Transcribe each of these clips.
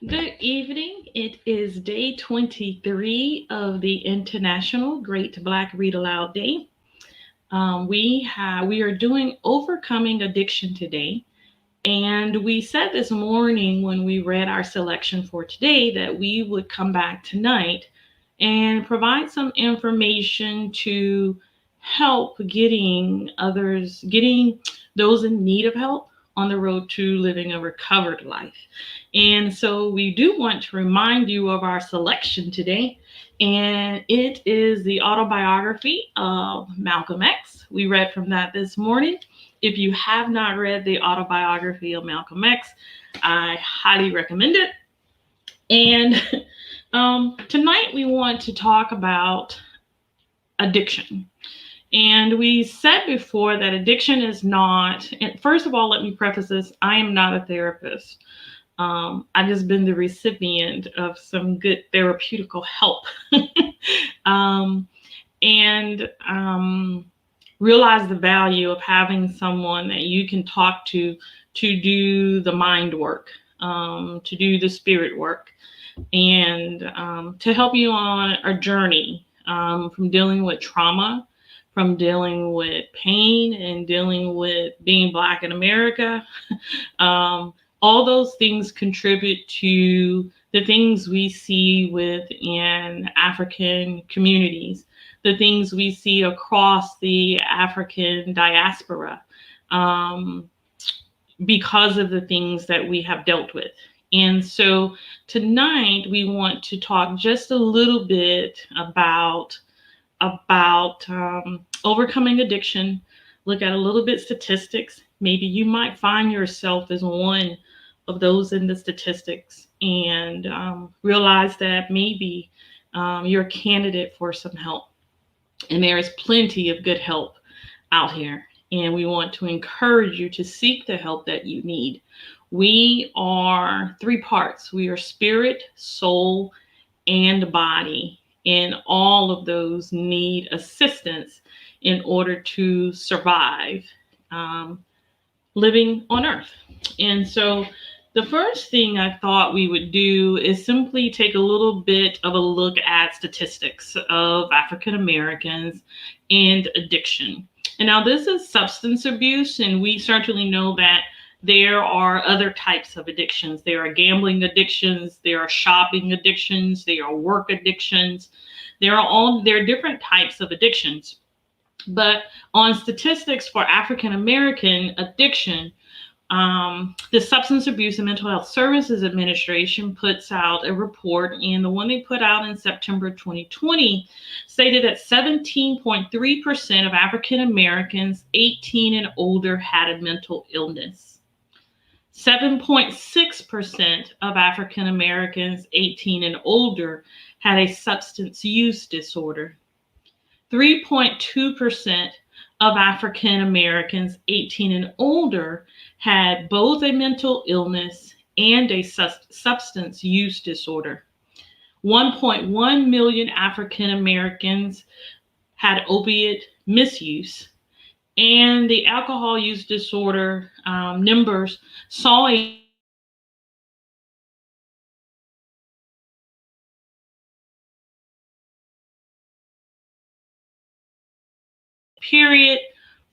Good evening. It is day 23 of the International Great Black Read Aloud Day. We are doing overcoming addiction today, and we said this morning when we read our selection for today that we would come back tonight and provide some information to help getting those in need of help on the road to living a recovered life. And so we do want to remind you of our selection today, and it is the autobiography of Malcolm X. We read from that this morning. If you have not read the autobiography of Malcolm X, I highly recommend it. And tonight we want to talk about addiction. And we said before that addiction is not, and first of all, let me preface this, I am not a therapist. I've just been the recipient of some good therapeutical help. um, and realize the value of having someone that you can talk to do the mind work, to do the spirit work, and to help you on a journey from dealing with trauma, from dealing with pain, and dealing with being Black in America. All those things contribute to the things we see within African communities, the things we see across the African diaspora, um, because of the things that we have dealt with. And so tonight we want to talk just a little bit about overcoming addiction. Look at a little bit statistics. Maybe you might find yourself as one of those in the statistics, and realize that maybe you're a candidate for some help. And there is plenty of good help out here. And we want to encourage you to seek the help that you need. We are three parts: we are spirit, soul, and body. And all of those need assistance in order to survive um, living on earth. And so the first thing I thought we would do is simply take a little bit of a look at statistics of African Americans and addiction. And now this is substance abuse, and we certainly know that there are other types of addictions. There are gambling addictions, there are shopping addictions, there are work addictions. There are different types of addictions. But on statistics for African American addiction, the Substance Abuse and Mental Health Services Administration puts out a report, and the one they put out in September 2020 stated that 17.3% of African Americans 18 and older had a mental illness. 7.6% of African Americans 18 and older had a substance use disorder. 3.2% of African Americans 18 and older had both a mental illness and a substance use disorder. 1.1 million African Americans had opiate misuse, and the alcohol use disorder numbers saw a period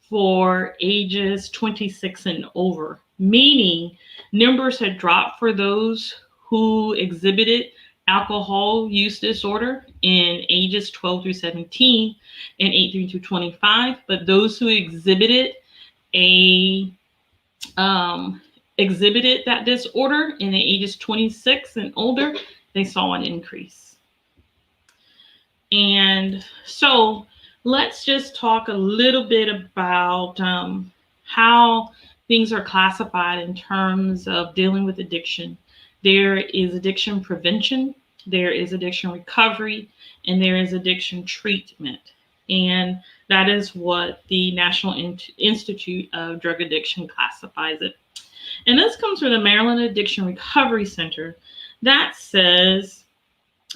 for ages 26 and over, meaning numbers had dropped for those who exhibited alcohol use disorder in ages 12 through 17 and 18 through 25, but those who a um, exhibited that disorder in the ages 26 and older, they saw an increase. And so let's just talk a little bit about how things are classified in terms of dealing with addiction. There is addiction prevention, there is addiction recovery, and there is addiction treatment. And that is what the National Institute of Drug Addiction classifies it. And this comes from the Maryland Addiction Recovery Center that says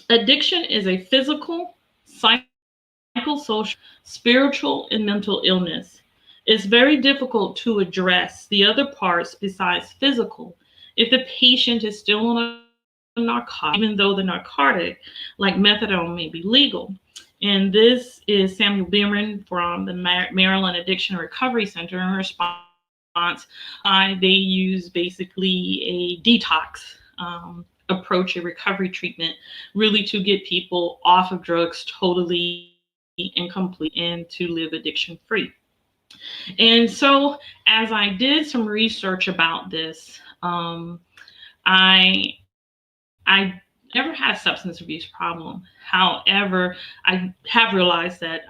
addiction is a physical, psychosocial, spiritual, and mental illness. It's very difficult to address the other parts besides physical if the patient is still on a narcotic, even though the narcotic, like methadone, may be legal. And this is Samuel Bierman from the Maryland Addiction Recovery Center. In response, they use basically a detox approach, a recovery treatment, really to get people off of drugs totally and complete and to live addiction free. And so as I did some research about this, I never had a substance abuse problem. However, I have realized that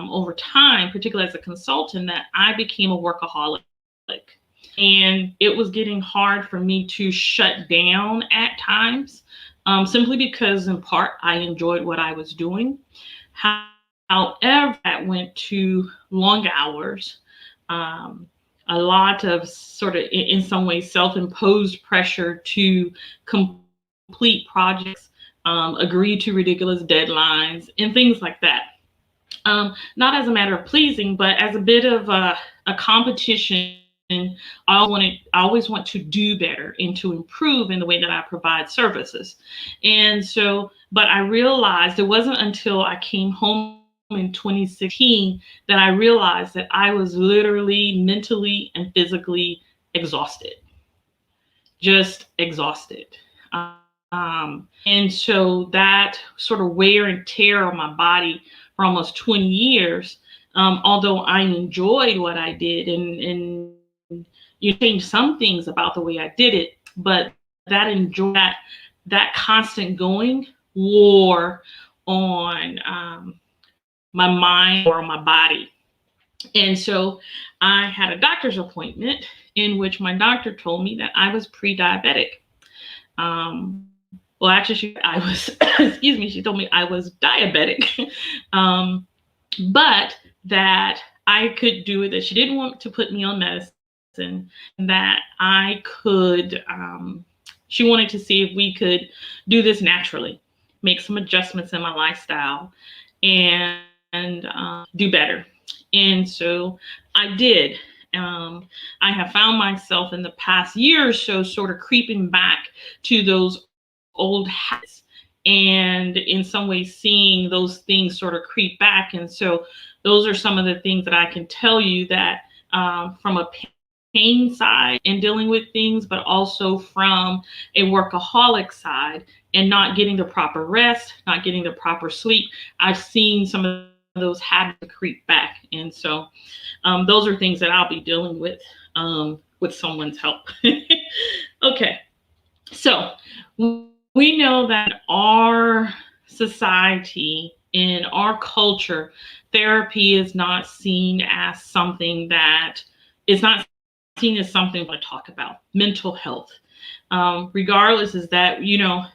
over time, particularly as a consultant, that I became a workaholic. And it was getting hard for me to shut down at times, simply because, in part, I enjoyed what I was doing. However, that went to long hours, a lot of sort of, in some ways, self-imposed pressure to complete projects, agree to ridiculous deadlines, and things like that. Not as a matter of pleasing, but as a bit of a competition. I always want to do better and to improve in the way that I provide services. And so, but I realized it wasn't until I came home in 2016 that I realized that I was literally mentally and physically exhausted, just exhausted. And so that sort of wear and tear on my body for almost 20 years, although I enjoyed what I did and you changed some things about the way I did it, but that constant going wore on my mind or my body. And so I had a doctor's appointment in which my doctor told me that I was pre-diabetic. Well, actually, I was, excuse me, she told me I was diabetic, but that I could do it, that she didn't want to put me on medicine, that I could, she wanted to see if we could do this naturally, make some adjustments in my lifestyle and do better. And so I did. I have found myself in the past year or so sort of creeping back to those old habits and in some ways seeing those things sort of creep back. And so those are some of the things that I can tell you that from a pain side and dealing with things, but also from a workaholic side and not getting the proper rest, not getting the proper sleep. I've seen some of those habits creep back. And so those are things that I'll be dealing with someone's help. Okay. So we know that our society, in our culture, therapy is not seen as something that is not seen as something to talk about. Mental health. Regardless, is that,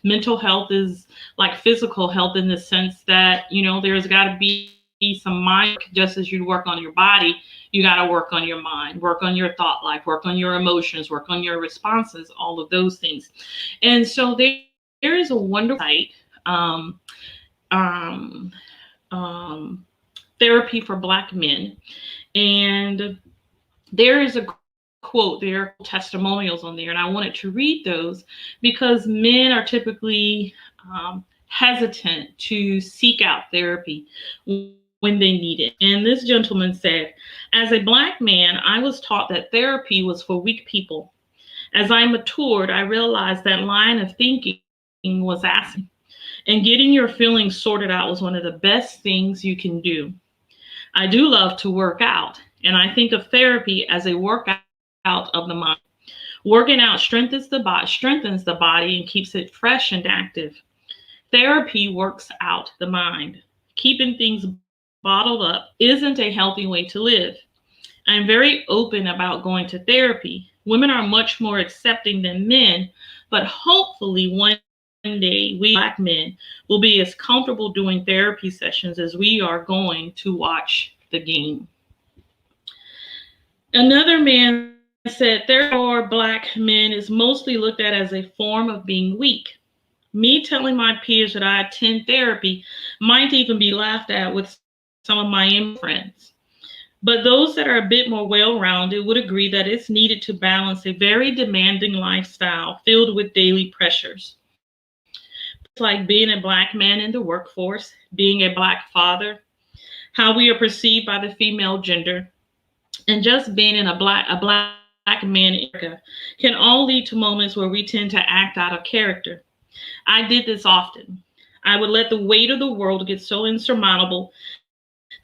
mental health is like physical health in the sense that, there's got to be some mind, just as you work on your body, you got to work on your mind, work on your thought life, work on your emotions, work on your responses, all of those things. And so there is a wonderful site, therapy for Black men. And there is a quote, there are testimonials on there, and I wanted to read those because men are typically hesitant to seek out therapy when they need it. And this gentleman said, as a Black man, I was taught that therapy was for weak people. As I matured, I realized that line of thinking was asking, and getting your feelings sorted out was one of the best things you can do. I do love to work out, and I think of therapy as a workout of the mind. Working out strengthens the body and keeps it fresh and active. Therapy works out the mind. Keeping things bottled up isn't a healthy way to live. I'm very open about going to therapy. Women are much more accepting than men, but hopefully one day we Black men will be as comfortable doing therapy sessions as we are going to watch the game. Another man said, therefore, Black men is mostly looked at as a form of being weak. Me telling my peers that I attend therapy might even be laughed at with some of my friends. But those that are a bit more well-rounded would agree that it's needed to balance a very demanding lifestyle filled with daily pressures. like being a Black man in the workforce, being a Black father, how we are perceived by the female gender, and just being a black man in America can all lead to moments where we tend to act out of character. I did this often. I would let the weight of the world get so insurmountable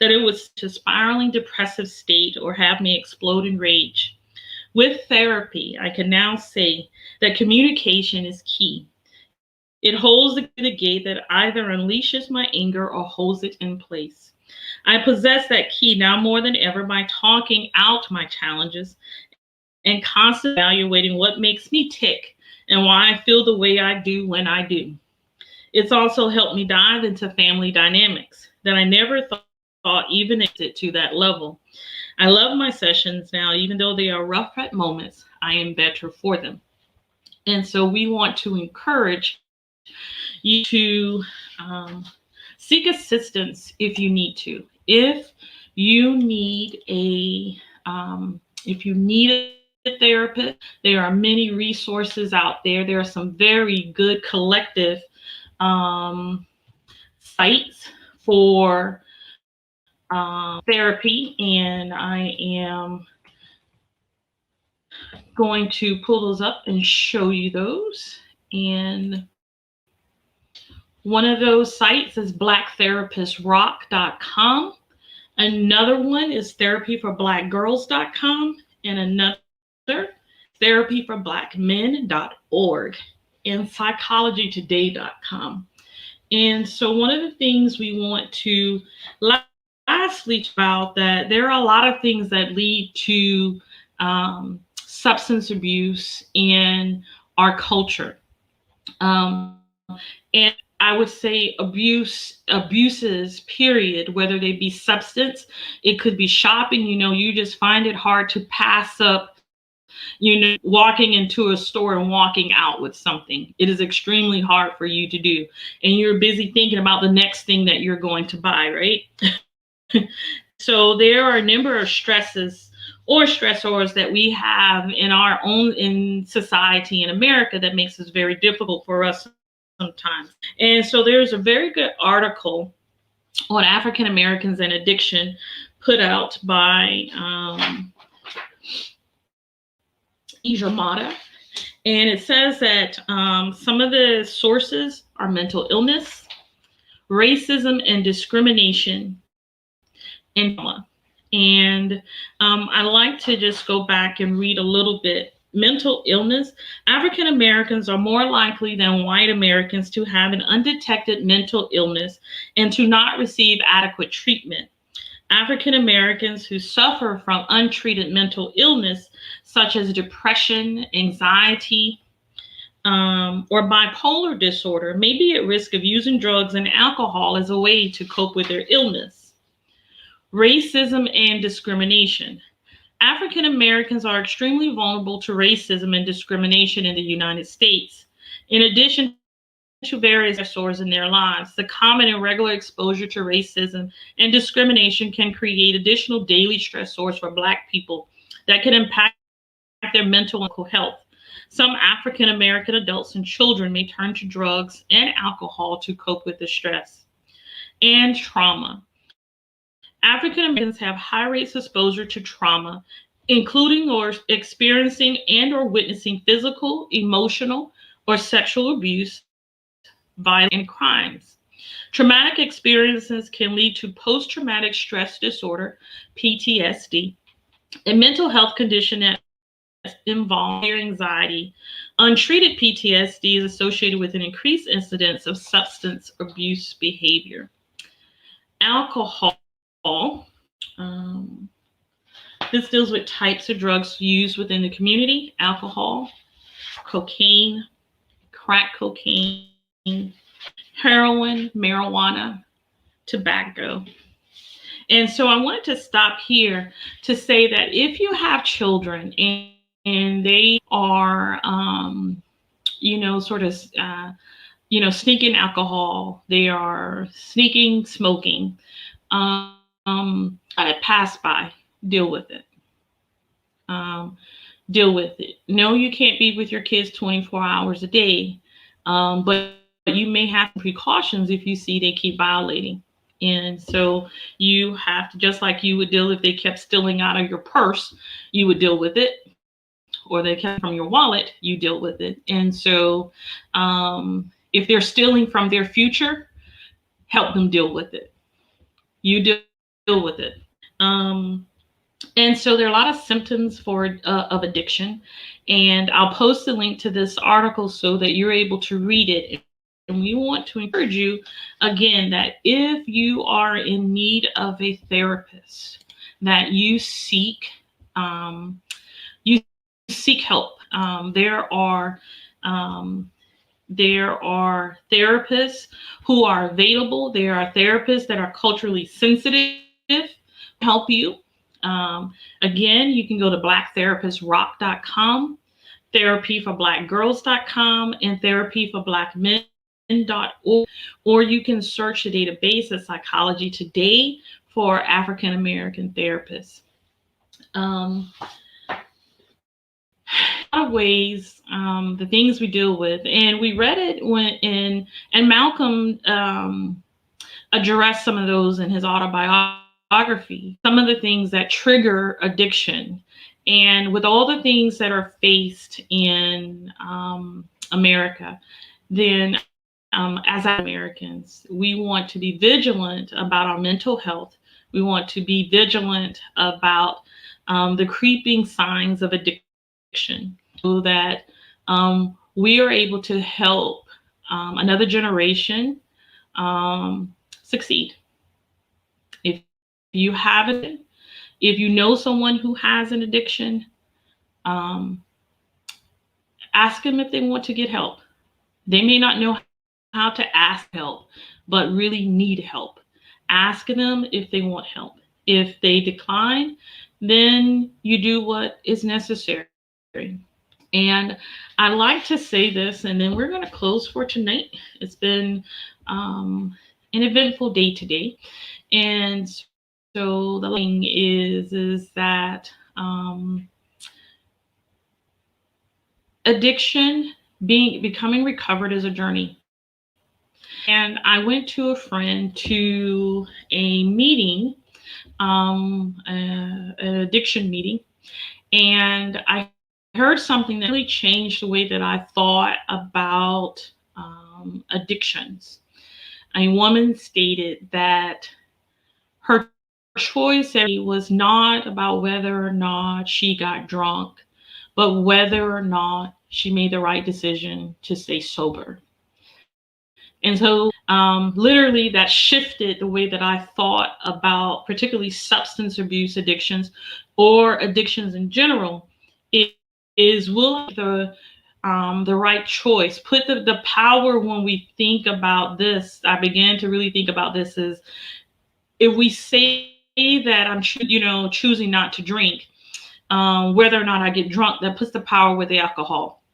that it was to spiraling depressive state or have me explode in rage. With therapy, I can now say that communication is key. It holds the gate that either unleashes my anger or holds it in place. I possess that key now more than ever by talking out my challenges and constantly evaluating what makes me tick and why I feel the way I do when I do. It's also helped me dive into family dynamics that I never thought even existed to that level. I love my sessions now, even though they are rough at moments, I am better for them. And so we want to encourage you to seek assistance if you need to. If you need a therapist, there are many resources out there. There are some very good collective sites for therapy, and I am going to pull those up and show you those. And one of those sites is blacktherapисtrock.com. Another one is therapyforblackgirls.com, and another therapyforblackmen.org, and psychologytoday.com. And so one of the things we want to lastly about that, there are a lot of things that lead to substance abuse in our culture. And I would say abuses, period, whether they be substance, it could be shopping, you just find it hard to pass up, walking into a store and walking out with something. It is extremely hard for you to do. And you're busy thinking about the next thing that you're going to buy, right? So there are a number of stresses or stressors that we have in society in America that makes it very difficult for us sometimes. And so there's a very good article on African Americans and addiction put out by Ijamata. And it says that some of the sources are mental illness, racism and discrimination, and trauma. And I like to just go back and read a little bit. Mental illness. African Americans are more likely than white Americans to have an undetected mental illness and to not receive adequate treatment. African Americans who suffer from untreated mental illness, such as depression, anxiety, or bipolar disorder, may be at risk of using drugs and alcohol as a way to cope with their illness. Racism and discrimination. African Americans are extremely vulnerable to racism and discrimination in the United States. In addition to various stressors in their lives, the common and regular exposure to racism and discrimination can create additional daily stressors for Black people that can impact their mental and physical health. Some African American adults and children may turn to drugs and alcohol to cope with the stress. And trauma. African Americans have high rates of exposure to trauma, including or experiencing and or witnessing physical, emotional, or sexual abuse, violence, and crimes. Traumatic experiences can lead to post-traumatic stress disorder, PTSD, a mental health condition that involves anxiety. Untreated PTSD is associated with an increased incidence of substance abuse behavior. Alcohol. This deals with types of drugs used within the community: alcohol, cocaine, crack cocaine, heroin, marijuana, tobacco. And so I wanted to stop here to say that if you have children and they are, sneaking alcohol, they are sneaking smoking, pass by, deal with it. Deal with it. No, you can't be with your kids 24 hours a day, but you may have precautions if you see they keep violating. And so you have to, just like you would deal if they kept stealing out of your purse, you would deal with it, or they kept from your wallet, you deal with it. And so if they're stealing from their future, help them deal with it. You deal with it. And so there are a lot of symptoms of addiction. And I'll post a link to this article so that you're able to read it. And we want to encourage you, again, that if you are in need of a therapist, that you seek help. There are therapists who are available. There are therapists that are culturally sensitive to help you. Again, you can go to blacktherapисtrock.com, therapyforblackgirls.com, and therapyforblackmen.org, or you can search the database at Psychology Today for African American therapists. A lot of ways, the things we deal with, and we read it and Malcolm addressed some of those in his autobiography, some of the things that trigger addiction. And with all the things that are faced in America, then as Americans, we want to be vigilant about our mental health. We want to be vigilant about the creeping signs of addiction, so that we are able to help another generation succeed. If you have it, if you know someone who has an addiction, ask them if they want to get help. They may not know how to ask help, but really need help. Ask them if they want help. If they decline, then you do what is necessary. And I like to say this, and then we're going to close for tonight. It's been an eventful day today. And so the thing is that addiction, becoming recovered, is a journey. And I went to a friend to a meeting, an addiction meeting, and I heard something that really changed the way that I thought about addictions. A woman stated that her choice was not about whether or not she got drunk, but whether or not she made the right decision to stay sober. And so literally that shifted the way that I thought about particularly substance abuse addictions, or addictions in general. It is will the right choice. Put the power when we think about this. I began to really think about this is, if we say that I'm choosing not to drink, whether or not I get drunk, that puts the power with the alcohol.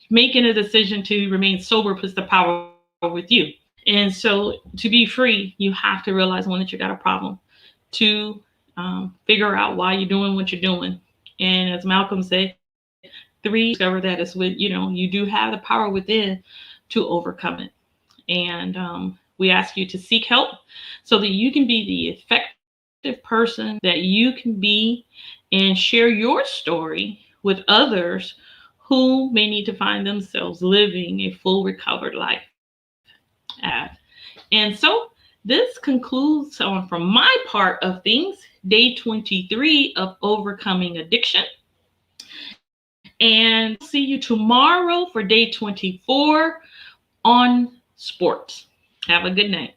Making a decision to remain sober puts the power with you. And so to be free, you have to realize, one, that you got a problem. Two, figure out why you're doing what you're doing. And as Malcolm said, three, discover that it's with, you do have the power within to overcome it. And we ask you to seek help so that you can be the effective person that you can be, and share your story with others who may need to find themselves living a full recovered life. And so this concludes from my part of things, day 23 of overcoming addiction. And see you tomorrow for day 24 on sports. Have a good night.